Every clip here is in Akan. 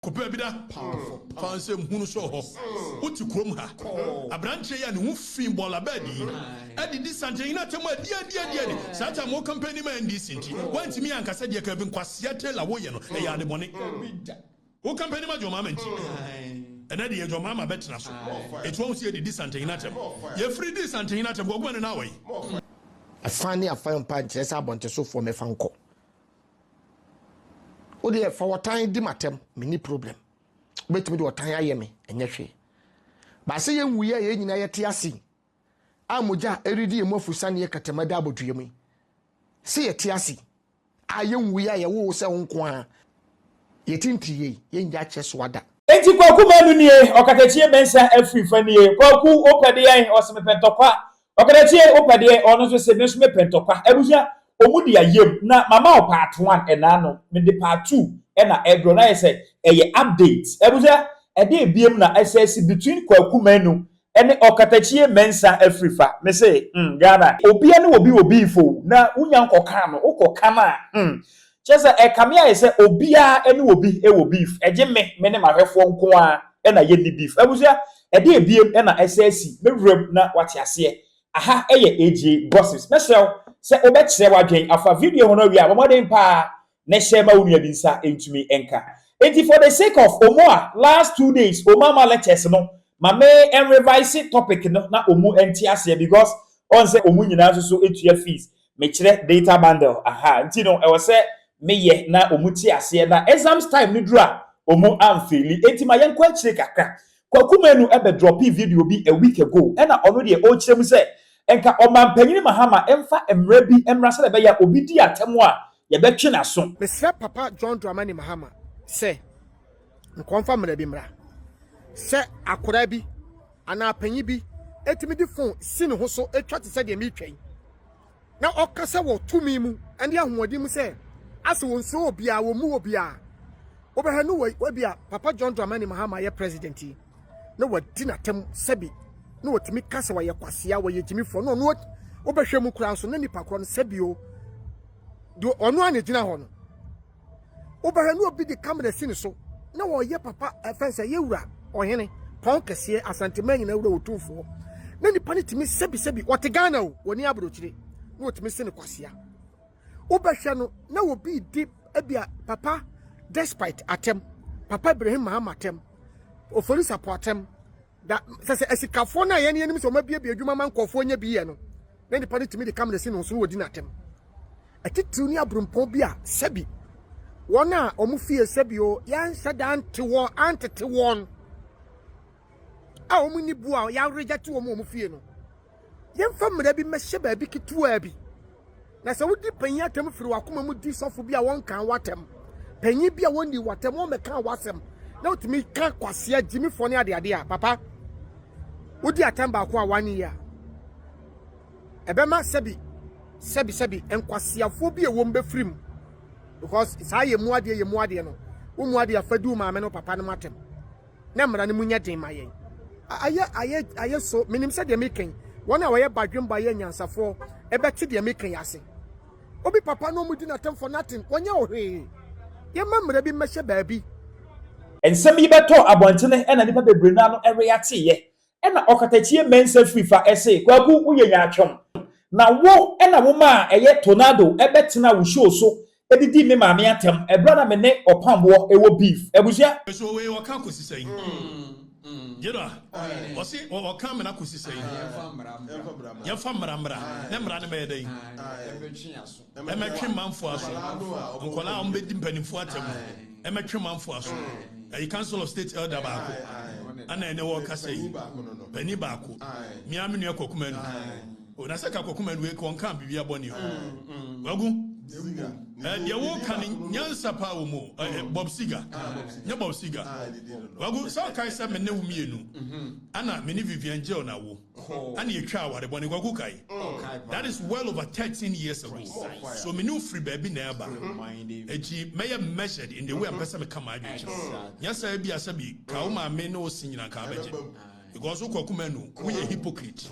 Kopebida fanse hunu so ho uti krom ha abranche ya ne hu fin bola bedi edi disante ina temo dia sata mo company man disinti wanti mi anka sadia ka bi nkwase tela wo ye no e ya de bone wo company ma jo mama nti ena de jo mama betina so etu won se di disante ina tem ye free disante ina tem go na wai afani afan pa nkyesa abonte so fo me fanko Odi for what time di matem mini problem. Betimi di what time aye me enye hwe. Ba se ye nwuye ye nyina ye te ase. Amoja eridi ye mofusa ne katamada abodue mu. Se ye te ase. Aye nwuye ye wo se nko a. Ye tintiye ye nja cheso ada. Enti Kwaku Manu nie Okatakyie Afrifa nie Kwaku opade yan oseme pentokwa. Okatakyie opade ono so se bensu me pentokwa. Ebuja omudi ayem na mama part 1 enano me de part 2 ena edro na say eye update ebuza ede biem na SS between Kwaku Manu ene Okatakyie Afrifa me say Ghana obi ene obi ifo na unya nkoka no ukoka na chese ekamia ye say obia ene obi beef eje me ne mahwefo nko a ena ye ni beef ebuza ede biem ena SS me wrem na wate ase aha eye AJ gossips mesel se obekse wadwen afa video hono wi abomoden pa na shema wonu abinsa entumi enka enti for the sake of omo last 2 days omama lectures no mame en revise topic no na omu enti ase because on se omu nyina so etua fees me kire data bundle aha enti no e wo se meye na omu ti ase na exams time ni dura omu amfeli enti ma yenko akire kakra Kwaku Manu ebe drop video bi a week ago and ono de o kire mu se enka omampanyini mahama emfa emra bi emra se be ya obi di atemu a ye betwe na so Mr. Papa John Dramani Mahama se nkonfa mra bi mra se akora bi ana panyi bi etimi di phone sine ho so etwa te se de mi twen na okasa wo tumi mu ande ahoodi mu se ase won so obi a wo mu obi a obehanu wo bi a Papa John Dramani Mahama ye president na wadi na tem sebi no wotimi kasa wa yekwasea wa yegimi fo no no obehwemu kura so na nipa kro no sebio do ono ane gina ho no obehanu obi di camera sine so na wo ye papa fense ye wura ohene pon kese asantemanyi na wura otumfo na nipa ne timi sebi wote Ghana o woni abrochire na wotimi sine kwasea obehwe no na wo bi di ebia papa despite atem Papa Ibrahim Mahama atem ofori supportem da sese esikafo na ye ne nim so mabie bie adwuma man kofo nya bi ye no na nipa ne timi de camera si no so wodi na atem atitu ni abrumpon bi a sebi wona omufie sebi o ya nsada antete won a omuni bu a ya reject wo omufie no ye mfa mra bi mehye ba bi kitua bi na se wodi panyi atem firi wakoma mu di sofo bi a won kan watem panyi bi a woni watem o meka wasem na utimi ka kwasea jimi fo ne ade a papa wodi atamba ko a 1 year ebema sebi enkwasea fo bi e wom be frim because isa ye mu ade no wo mu ade afadu ma me no papa no matem na mra ne munya den mayen aye so minim se de meken wona wo ye badwem ba ye nyansafo ebeti de meken ase obi papa no mu di na tem for nothing wonya ohwe ye mamra bi mehye baabi ensem yi beto abontene ena nipa bebre na no react ye ena Okatakyie Afrifa ese Kwaku uye nya atwom na wo ena wo ma eye tornado ebetena wo show so edidi me maame atem ebrana me ne opambo ewo beef ebusia so we waka kosisai jira osi o kam na kosisai ya famra na mra ne be dai emetwe manfo aso nkola o mbedi mpanimfo atem emetwe manfo aso a council of state elder baako ana ene wo kasa yi pani baako miame nu Kwaku Manu o na saka Kwaku Manu we kon kan bibia boni ho wagu dia wo kan nyansa pa wo mo Bob Siga nya Bob Siga wagu so kai se me ne humienu ana me ni Vivian Gel na wo ana ye twa aware boni Kwaku kai that is well over 13 years ago so me no free baby na eba eji me measured in the way am person me come adwe nya sa bia sabi ka wo ma me no sinyina ka beje because Kwaku Manu we a hypocrite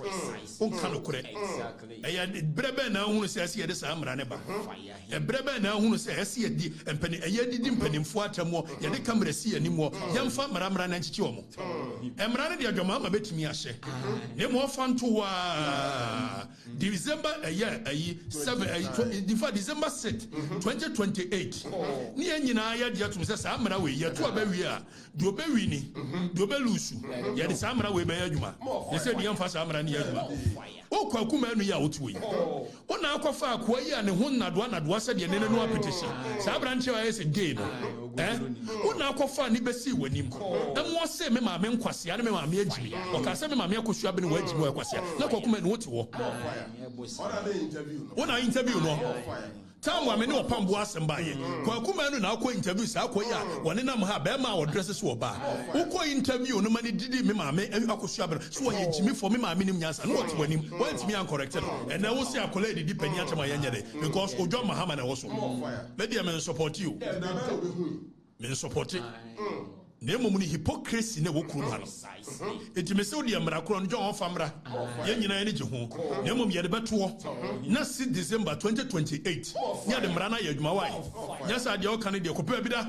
onkano kure eya brebe na hunu se ase yede sa amra ne ba e brebe na hunu se ase yedi empani eya didi mpanimfo atamo yede kamera si animo yemfa mramra na nchichi omo emra ne de adwoma ma betimi ahye ne mo fanto wa December December 6 2028 ni enyina ya de atum se sa amra we yeto abawi a de obawi ni de obelusu yede sa amra we be adwuma they said the emphasize amra ni adwuma o Kwaku Manu ya otuwe ona akwafa akwa yi ane ho nadoa se de ne no apetition sa branche wa yese gay no ona akwafa ni besi wanim emo se me ma me nkwase ane me ma me agimi o ka se me ma me akosua be ne wa agimi wa kwase na Kwaku Manu wote wo ona interview no Time wa me ne opambo asemba ye Kwaku Manu na akọ interview sa akọ ya woni nam ha be ma odress so oba ukọ interview no mani didi me ma me akosua be so wo ye jimi for me ma me nim nyansa no what wanim want me uncorrected and na wo se akola didi pani atama ye nyede because ojo mahama na wo so me dey me support you me support it Nemo muni hypocrisy ne wokuru hano enti me se odi amra kro no John famra ye nyina ne je ho nemo me yede beto na 6 December 2028 nya de mra na ye adwuma wai nya sa de o kan de kopa bi da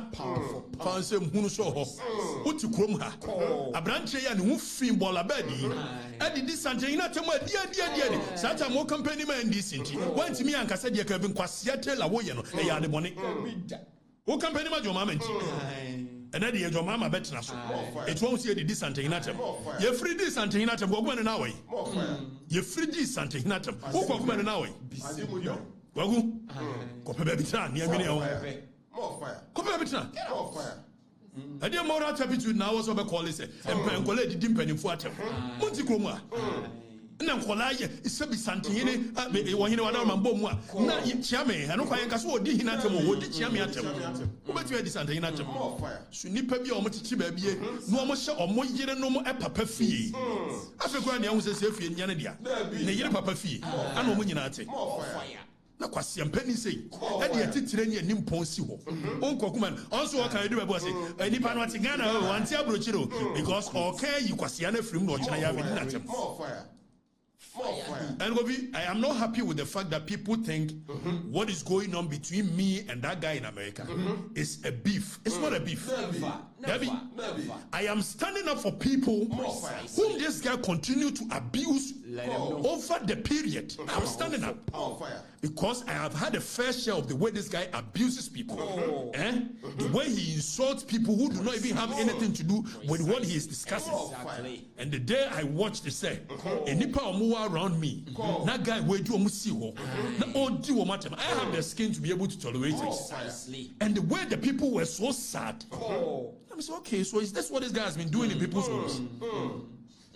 fanse hunu so ho uti krom ha abranche ya ne hu fin bola badi adi disante ina temo adi sa ta mo company man disenti wanti mi anka se de ka bi nkwase atela wo ye no e ya de bone wo company ma jo mama nti and then your mama better so. It won't see the disante hinatem. You free disante hinatem. Go go na way. You free disante hinatem. Who go go na way? Go go baby tran. Near me more fire. Go baby tran. More fire. I dear more attitude now was over call it. And Pangole did dimpen in Fuatem. Monty Kroma. Na nkola ye isebi santene wohine wada mambo mu a na chiame anu kwa yanka so odi hinatem wo di chiame atem wo betu edi santene atem so nipa bi o motiti ba bie no o mo hye o mo yire no mo papa fie afekwa ne ahu se fie nyane dia ne yire papa fie ana o mo nyina ate na kwase ampani sei e de atitire ne anim ponsi ho on Kwaku Manu also o kan edu bebo se nipa no ati Ghana o anti abrochiro because o kan yi kwase na frim no o china ya be ni atem and Gobi, I am not happy with the fact that people think what is going on between me and that guy in America is a beef. It's not a beef. Never. I am standing up for people whom this guy continue to abuse over the period. I'm standing up because I have had a fair share of the way this guy abuses people. The way he insults people who do not even have anything to do with what he is discussing. And the day I watched the say, around me, that guy where do I have the skin to be able to tolerate it. And the way the people were so sad. I said, okay, so is this what this guy has been doing in people's homes?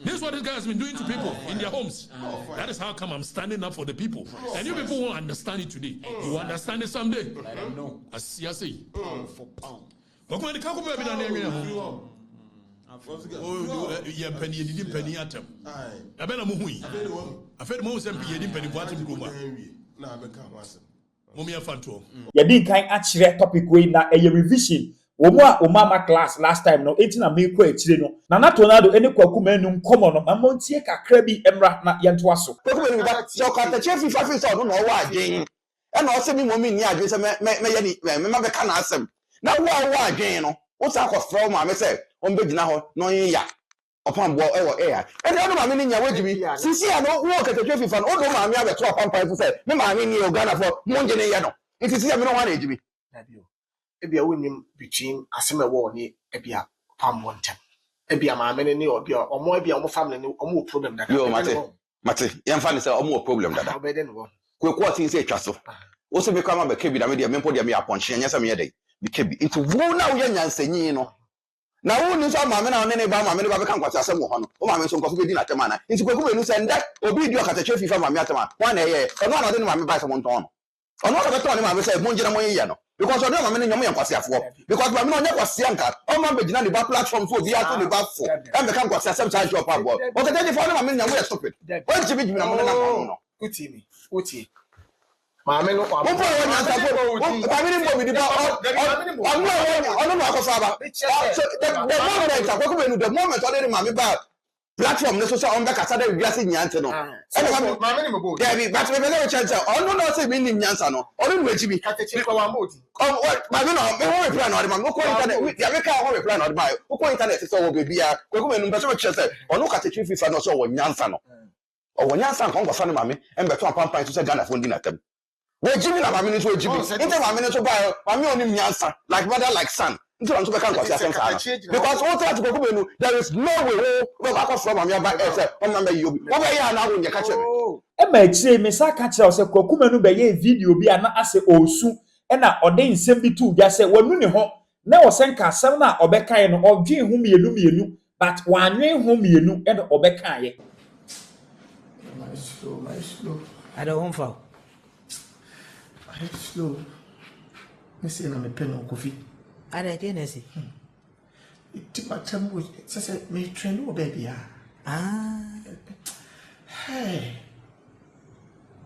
This is what this guy has been doing to people in their homes. That is how come I'm standing up for the people. And you people won't understand it today. You will understand it someday. Let them know. I say. Pound for pound. But when the Kwaku Manu you penny didn't penny at him. I bet I'm hui. I fed most MP didn't penny what him go. Mommy, a fanto. You didn't kind actually topic way na a revision. Omama class last time no 18 na me ko achire no na na tornado ene Kwaku Manu nkomo no amontie kakra bi emra na yento aso Kwaku Manu ba so Okatakyie Afrifa so no wa adwen e na o se mi momi ni adwen se me ye ni me ma be ka na asem na wa adwen no o sa ko from ma me se on be gina ho no yin ya opam bo e wo air e de no ma me ni nya wajibi sisi ya no wo Okatakyie Afrifa no o do ma me abeto opam pa fu se me ma me ni o Ghana for mo nje ne ye no nti sisi ya me no wa na ejibi ebia wonim between asema wo ni ebia pam wontem ebia ma me ni obia omo ebia omo family ni omo problem dada yo mate yemfa ni say omo problem dada obede no kwe tin say twa so wo se be kwa ma be kebi da me dia mempo dia me aponche nya me ye dey be kebi into wo na wo ya nyansanyi no na wo ni so ma me na ne ba ma me ba be kan kwata asem wo ho no wo ma me so nkofu be di na tema na into Kwaku Manu say nda obi di Okatakyie Afrifa ma me atema wa na ye ono na de ma me ba so mo nton no ono ka beto ni ma me say mo njira mo ye no because I don't know many young because we are not Kwasianka. All my begin on the platform for the after the back for and become Kwasianka job about. Okay, then if I mean, we are stupid. What you mean? No. Uti. Mamma, no, I'm the moment platform no so say on be kasa da wiase nyanse no e ma me ni mebo Debbie but me be chance on no say me nim nyansa no on no achi bi Katechi kwa wa moti what ma me no me ho reply no de ma go internet ya me ka ho reply no de ma go internet say wo be bia Kwaku Manu be so me say on no Okatakyie Afrifa no so wo nyansa no o wo nyansa nko fa no ma me em be to pampan so say Ghana phone di na tam we jimi na ma me no so jimi inte ma me no so ba ma me onim nyansa like brother like son into am so be kan kwasi asem sa because what try to Kwaku Manu there is no way we go from am ya ba say on na me yobi wo be ya na wo nya ka che me e ma chire me sa ka kire o se Kwaku Manu be ye video bi ana ase osu e na ode nsem bi tu bia se wanu ne ho na wo sen ka asem na obekae no odwen ho mienu but wanwen ho mienu e na obekae my slow I don't want for my slow me say na me pen o kofi I don't know. It my time was say me train o baby hey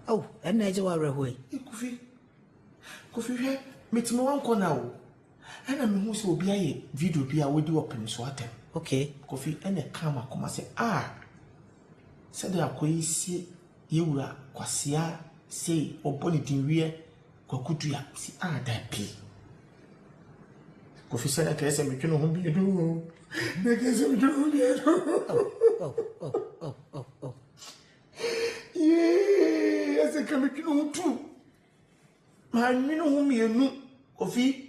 oh and I just away kofi he metimo wan kona o ana me hu se obi aye video bi a wodi open so atem okay kofi ene kama koma se said they are quasi yewura kwasia say oboni dinwie kwakutua si that be kofi say na kese me tweno ho bi do na kese me tweno ho bi oh yeah ase ka me tweno ho tu ma nwino ho mienu kofi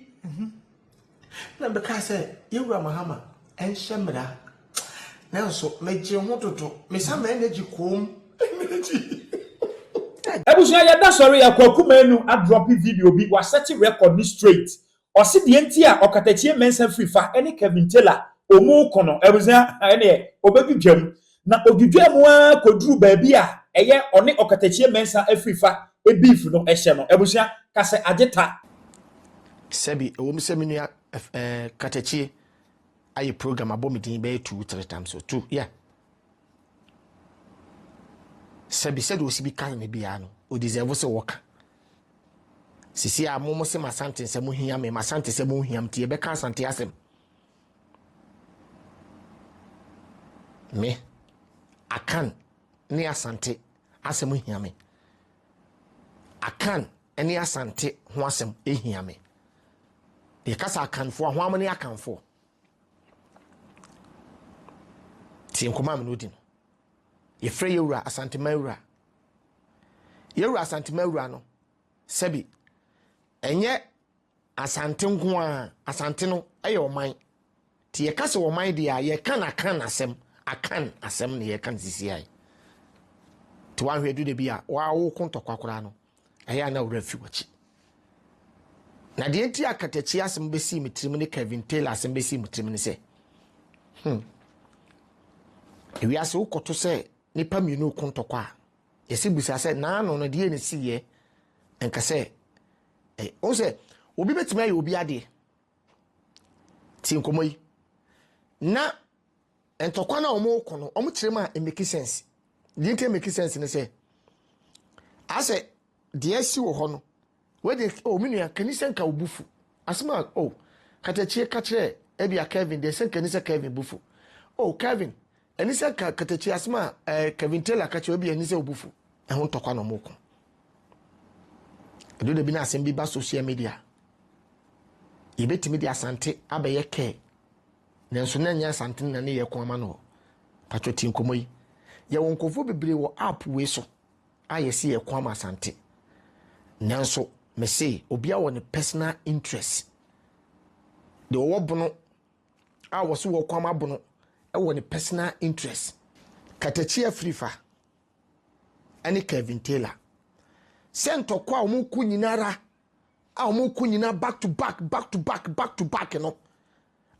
na be ka say yewura mahama en shemra na so meje ho toto me sa ma energy kom energy Ebusia ya da sorry ya Kwaku Manu a drop video bi wa set record ni straight o se de enti a Okatakyie Afrifa ene Kevin Taylor omu kono ebusia ene obedwam na odwudwam a koduru ba bi a eye one Okatakyie Afrifa e beef no ehye no ebusia ka se ageta sebi wo se menu Okatakyie aye program abomidin be 2-3 times so 2 yeah sebi said wo sibi kan me bia no o deserve se work sisi a mo se masante se mo hia me masante se mo hia mtie be kan sante asem me akan ni asante asem hia me akan eni asante ho asem ehia me de kasa akanfo ho amane akanfo ti nkoma me no di no ye frey yewura asante mawura yewura asante mawura no sebi enye asante nko a asante no eye oman ti ye kase oman dia ye kan asem akan asem ne ye kan sisi ai ti wan hwedu de bia wa wo kontokwa no eye na wura fi wachi na de enti Okatakyie asem besi mitrim ne Kevin Taylor asem besi mitrim ne se ewi ase ukoto se nipa mienu kontokwa yesi busa se na no de ne siye enka se o se obi betima ye obi ade ti nkomoyi na entokwa na omo kono omo kirema e make sense de nke make sense ne se ase de asi wo ho no we de o minua kanisa nka obufu asema Okatakyie ka kire ebia Kevin de se kanisa Kevin bufu Kevin enisa Okatakyie asema Kevin Taylor ka kire ebia enisa obufu ehun tokwa no moko do de bi na asem bi ba social media yebetimi de asante abeye ke nenso na nya asante na ne ye ko ama no patwoti nkomoyi ye wonkofo bebre wo app we so ayesi ye ko ama asante nenso me say obi a woni personal interest de wo bono a wo so wo ko ama bono e woni personal interest Okatakyie Afrifa ani Kevin Taylor sento kwa omuku nyinara a omuku nyina back to back no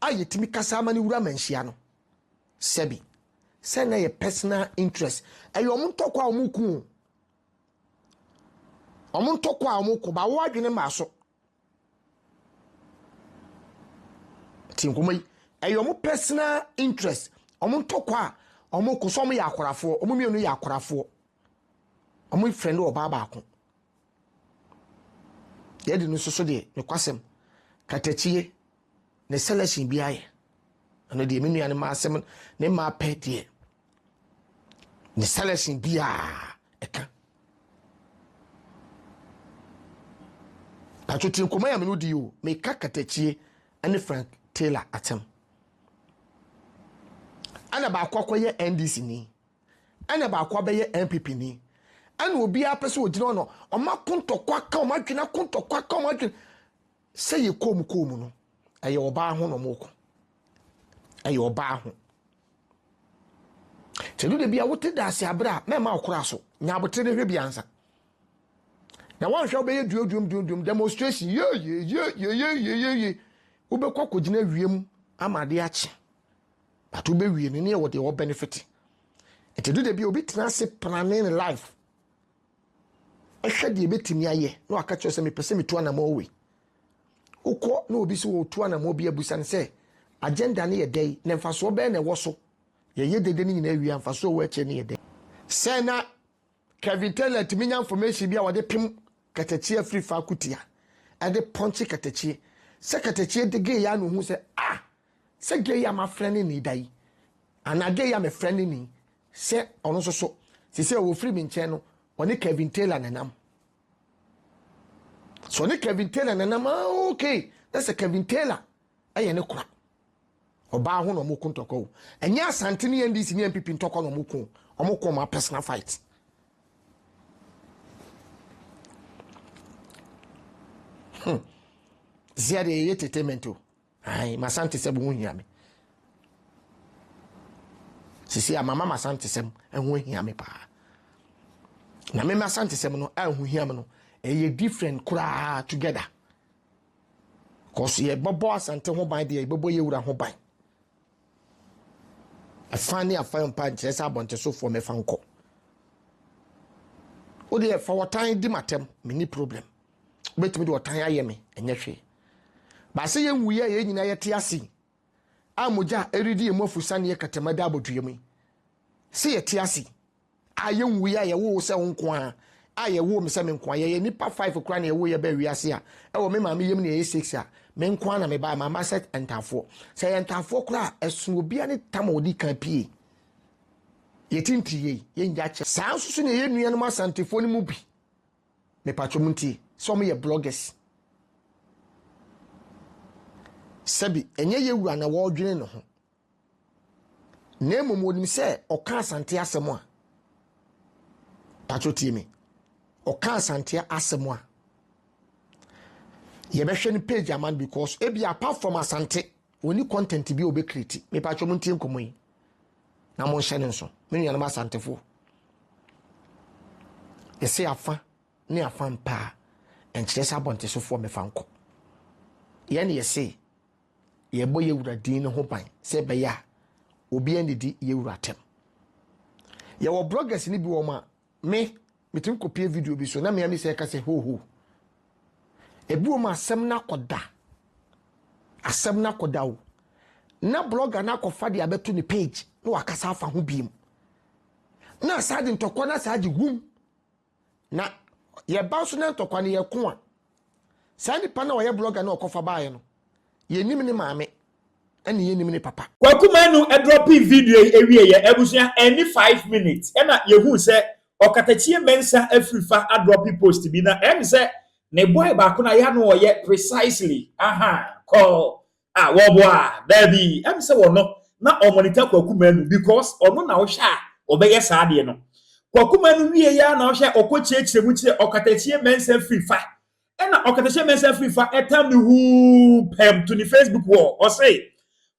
ayetimi kasa amani wura manhia no sebi se na ye personal interest ayo omuntokwa omuku ba wo adwene maso tinkomai ayo omu personal interest omuntokwa omuku so mu yakorafo omumienu yakorafo omu friend oba baako yedi no so de ne kwasem Okatakyie ne selection bi aye ano de menua ne ma asem ne ma pɛ de ne selection bia eka Pachutin kuma ya menu diyo me kakatachie ane Frank Taylor atem. Ana ba akwa ye NDC ni. Ana ba akwa ye MPP ni. Ana obi apese ogina ono oma kontokwa ka oma dwena kontokwa ka oma dwena se ye kom no. Aye oba ho no moko. Aye oba ho. Telu de bia wote da ase abra me ma okora so. Nya abote ne hwe bia ansa. Na wan hwe obeye duom demonstration ye ube kwa kogina wiem amade ache but ube wie ne wo de wo benefit etedu de bi obi tena se planning life ehwe de betimi aye na aka cho se me pese me to na ma owe ukọ na obi so wo to na ma obi abusa ne se agenda ne ye dai na mfaso be na wo so ye dede ni nyina wi amfaso wo eche ne ye dai se na Kevin Taylor timinya information bia wode pim Okatakyie Afrifa kutia ade ponchi Okatakyie se Okatakyie de ge ya no hu se se ge ya ma friend ni dai ana ge ya me friend ni se ono so se wo free me nche no oni Kevin Taylor nanam so ni Kevin Taylor nanam okay that's a Kevin Taylor aye ne kura oba ho no mo kuntoko enya asante ni NDC ni MPP ntoko no mo ko ma personal fight. Ziade ye tetemento ai masante sebu hunyame sisi ya mama masante sem enhu hiame pa na me masante sem no enhu hiame no ye different kura together cause ye bobo asante ho ban de ye bobo ye wura ho ban afani afan pa nkyesa abonte so for me fanko o de for watan di matem mini problem betimi de watan aye me enye hwe ba se ye nwuye ye nyina ye te ase amoja eridi ye mofusa ne ye katamada aboduyem se ye te ase aye nwuye ye wo se nko a aye wo me se me nko ye nipa 5 kra na ye wo ye ba wiase a e wo me ma me yem ne ye 6 a me nko na me ba ma set entafo se ye entafo kra esu obi ani tam odi kan pie ye tintiye ye nja che sa susu ne ye nua no masantefo ni mu bi me patcho munti so me ye bloggers Sabi enye yewura na wo dwene no ho na emom wonim se oka asante asem a pachotie me oka asante asem a ye behwe ni page aman because ebi apart from asante oni content bi obe create me pacho muntie nkomo yi na mo hye ne nso me nua na asantefo ye se afa ne afa mpa enkyere sa bonte so fo me fanko ye ne ye se ye boy yewura din ho ban se be ya obi andidi yewura tem ye wo bloggers ni bi wo ma me metim kopie video bi so na me se ka se ho ebi wo ma asem na koda wo na blogger na kofa de abeto ni page na wakasa afa ho biem na asade ntokwa na saje gum na ye ba so na ntokwa ne ye ko a sa nipa na wo ye blogger na okofa baaye no yenim ni maame ene yenim ni papa Kwaku Manu dropping video ewie ye abusua any 5 minutes ena yehu se Okatakyie Afrifa dropping post bi na em se ne boy ba ko na ya no ye precisely call wo boy dabi em se wo no na o monitor Kwaku Manu because ono na wo hwa obeye saade no Kwaku Manu wie ya na wo hwa okochiechire mu kire Okatakyie Afrifa ena Okatakyie Afrifa etam who pem to the Facebook wall or say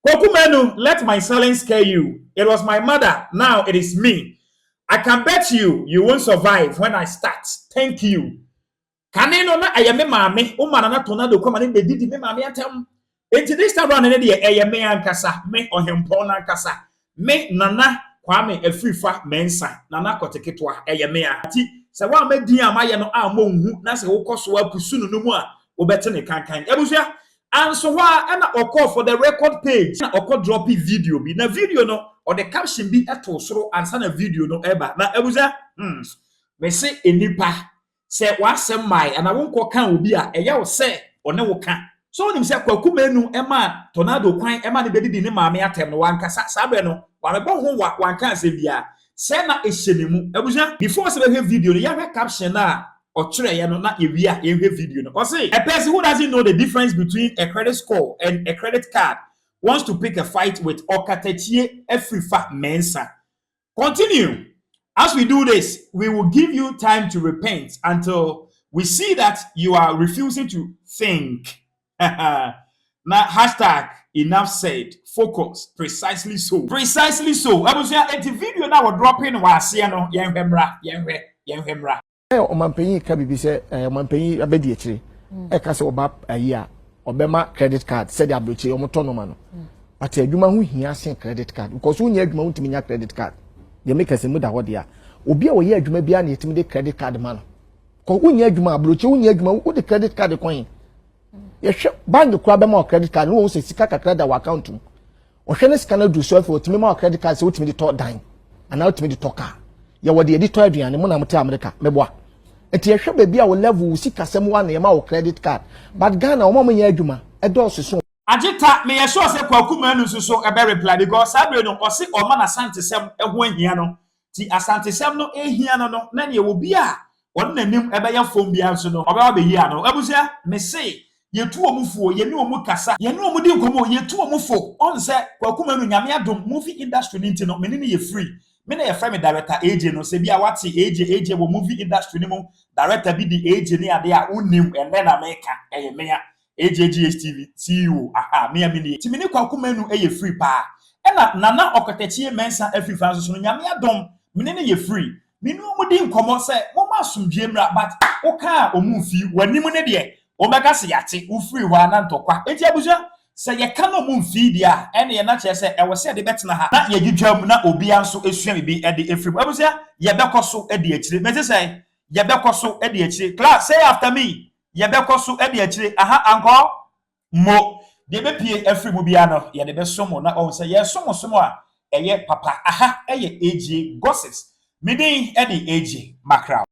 Kwaku Manu, let my silence scare you. It was my mother, now it is me. I can bet you won't survive when I start. Thank you. Kaneno na ayame mame, umana na tornado come and bedidi me mame atem. Enti this time round ene de ayame ankasa, me ohempon ankasa. Me nana Kwame Afrifa mensa, nana koteketwa ayame ati. Se wa me din amaye no ammo hu na se wo koso apusunu no mu a wo bete ne kankan. Ebusua and so why and I call for the record page na oko drop video bi na video no or the caption bi eto soro ansa na video no eba na ebuza me say enipa say wasem mai and I won't call kan obi a eya wo say one wo kan so nim say Kwaku Manu ema tornado kwan ema ne bedidi ne maame atem no wankasa sabe no wa me bo ho wa wanka se bia say na ehyenemu ebuja before say we video no ya caption na or try ya no na ewia ye video no. Or say a person who doesn't know the difference between a credit score and a credit card wants to pick a fight with Okatakyie Afrifa Mensa. Continue. As we do this, we will give you time to repent until we see that you are refusing to think. Now, hashtag enough said. Focus. Precisely so. Precisely so. I was here at the video now we're dropping was no yenhemra. Omampenyi ka bibi se omampenyi abedi akire. E ka se oba ayi a obema credit card said abroche omotonoma no. But adwuma hu hia sen credit card because hu nya adwuma hu timinya credit card. Ye make se muda ho dia. Obi a wo ye adwuma bia na yetimi de credit card ma no. Ko hu nya adwuma abroche hu nya adwuma hu de credit card coin. Ye hwe bank kura be ma credit card no wo se sika kakra da account mu. O hwe ne sika na du so for timi ma credit card se wo timi de to dan. Ana wo timi de to car. Ye wo de editor aduane mu na mte America meboa. Eti ehwe be bia wo level sika sem wa na ye ma wo credit card. But Ghana wo ma nya adwuma e do so Ajita me yesho se Kwaku Manu so e be reply because sabre no o se o ma na santesem e ho ahia no ti asantesem no ehia no na ne wo bia won nanim e be ya fom bia so no o be wa be yia no abusia me se yetu omufuo ye ne omu kasa ye ne omu di nkomo yetu omufo on se Kwaku Manu nyame adom movie industry ninti no me ne ye free me na ye frame director AJ no se bia wate AJ wo movie industry ni mo director bi di AJ ni ade a unim ene na meka eye me ya AJGHTV CEO me amini ti me ne Kwaku Manu eye free pa ena nana Okatakyie Mensa Afrifa so no nyame adom me ne ye free me no mu di nkomo se mo ma asomdwe mra but o ka omu fi wanim ne de o meka se yate u free wa na ntokwa enti abuja se ye ka no mu fi dia ene ye na che se e wo se de betena ha na ye gidwam na obi anso esua bi e de efrim abuja ye bekoso e de akire me say ye bekoso e de akire class say after me ye bekoso e de akire anko mo de be pie efrim mu bia no ye de be somo na on say ye somo a eye papa eye AJ gossips me din e de AJ Magraheb.